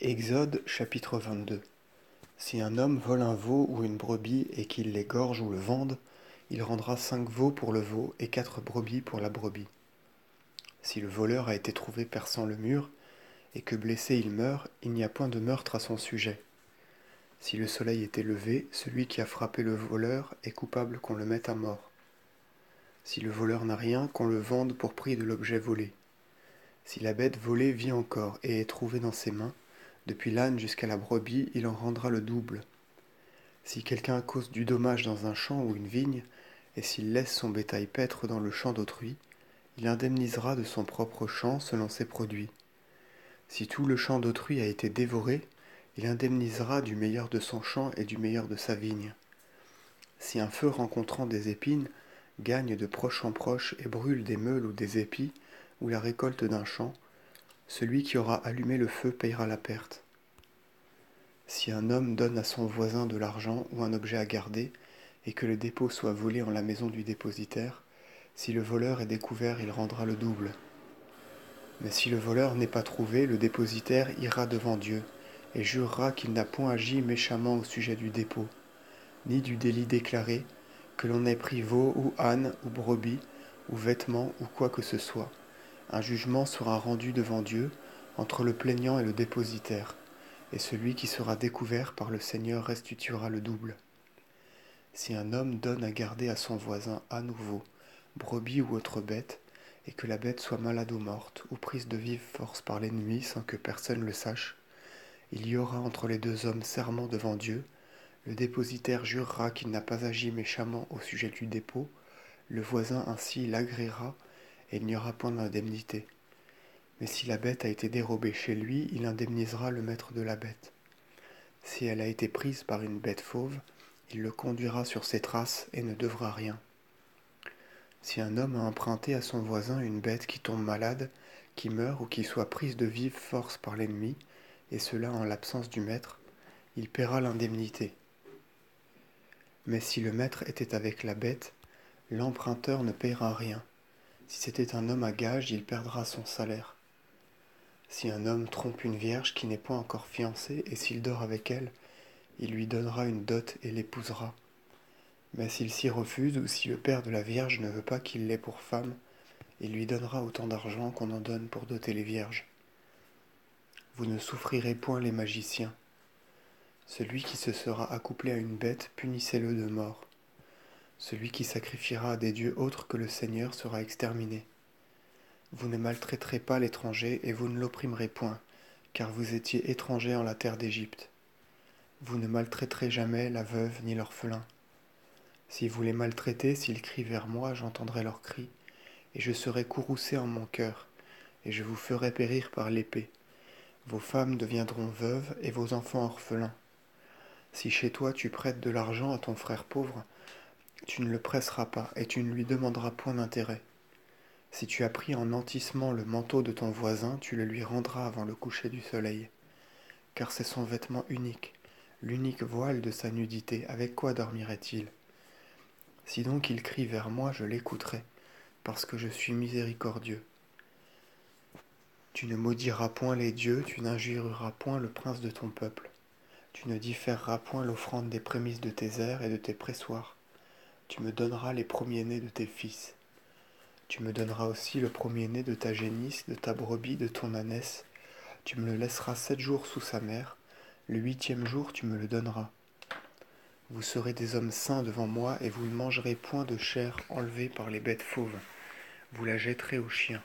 Exode chapitre 22. Si un homme vole un veau ou une brebis et qu'il l'égorge ou le vende, il rendra 5 veaux pour le veau et 4 brebis pour la brebis. Si le voleur a été trouvé perçant le mur, et que blessé il meurt, il n'y a point de meurtre à son sujet. Si le soleil était levé, celui qui a frappé le voleur est coupable qu'on le mette à mort. Si le voleur n'a rien, qu'on le vende pour prix de l'objet volé. Si la bête volée vit encore et est trouvée dans ses mains, depuis l'âne jusqu'à la brebis, il en rendra le double. Si quelqu'un cause du dommage dans un champ ou une vigne, et s'il laisse son bétail paître dans le champ d'autrui, il indemnisera de son propre champ selon ses produits. Si tout le champ d'autrui a été dévoré, il indemnisera du meilleur de son champ et du meilleur de sa vigne. Si un feu rencontrant des épines gagne de proche en proche et brûle des meules ou des épis, ou la récolte d'un champ, celui qui aura allumé le feu payera la perte. Si un homme donne à son voisin de l'argent ou un objet à garder, et que le dépôt soit volé en la maison du dépositaire, si le voleur est découvert, il rendra le double. Mais si le voleur n'est pas trouvé, le dépositaire ira devant Dieu, et jurera qu'il n'a point agi méchamment au sujet du dépôt, ni du délit déclaré, que l'on ait pris veau ou âne ou brebis, ou vêtements ou quoi que ce soit. Un jugement sera rendu devant Dieu, entre le plaignant et le dépositaire, et celui qui sera découvert par le Seigneur restituera le double. Si un homme donne à garder à son voisin à nouveau, brebis ou autre bête, et que la bête soit malade ou morte, ou prise de vive force par l'ennemi sans que personne le sache, il y aura entre les deux hommes serment devant Dieu, le dépositaire jurera qu'il n'a pas agi méchamment au sujet du dépôt, le voisin ainsi l'agréera, et il n'y aura point d'indemnité. Mais si la bête a été dérobée chez lui, il indemnisera le maître de la bête. Si elle a été prise par une bête fauve, il le conduira sur ses traces et ne devra rien. Si un homme a emprunté à son voisin une bête qui tombe malade, qui meurt ou qui soit prise de vive force par l'ennemi, et cela en l'absence du maître, il paiera l'indemnité. Mais si le maître était avec la bête, l'emprunteur ne paiera rien. Si c'était un homme à gage, il perdra son salaire. Si un homme trompe une vierge qui n'est point encore fiancée, et s'il dort avec elle, il lui donnera une dot et l'épousera. Mais s'il s'y refuse, ou si le père de la vierge ne veut pas qu'il l'ait pour femme, il lui donnera autant d'argent qu'on en donne pour doter les vierges. Vous ne souffrirez point les magiciens. Celui qui se sera accouplé à une bête, punissez-le de mort. Celui qui sacrifiera à des dieux autres que le Seigneur sera exterminé. Vous ne maltraiterez pas l'étranger et vous ne l'opprimerez point, car vous étiez étrangers en la terre d'Égypte. Vous ne maltraiterez jamais la veuve ni l'orphelin. Si vous les maltraitez, s'ils crient vers moi, j'entendrai leurs cris, et je serai courroucé en mon cœur, et je vous ferai périr par l'épée. Vos femmes deviendront veuves et vos enfants orphelins. Si chez toi tu prêtes de l'argent à ton frère pauvre, tu ne le presseras pas, et tu ne lui demanderas point d'intérêt. Si tu as pris en nantissement le manteau de ton voisin, tu le lui rendras avant le coucher du soleil, car c'est son vêtement unique, l'unique voile de sa nudité, avec quoi dormirait-il? Si donc il crie vers moi, je l'écouterai, parce que je suis miséricordieux. Tu ne maudiras point les dieux, tu n'injurieras point le prince de ton peuple. Tu ne différeras point l'offrande des prémices de tes airs et de tes pressoirs. Tu me donneras les premiers-nés de tes fils. Tu me donneras aussi le premier-né de ta génisse, de ta brebis, de ton ânesse. Tu me le laisseras 7 jours sous sa mère. Le 8e jour, tu me le donneras. Vous serez des hommes saints devant moi, et vous ne mangerez point de chair enlevée par les bêtes fauves. Vous la jetterez aux chiens.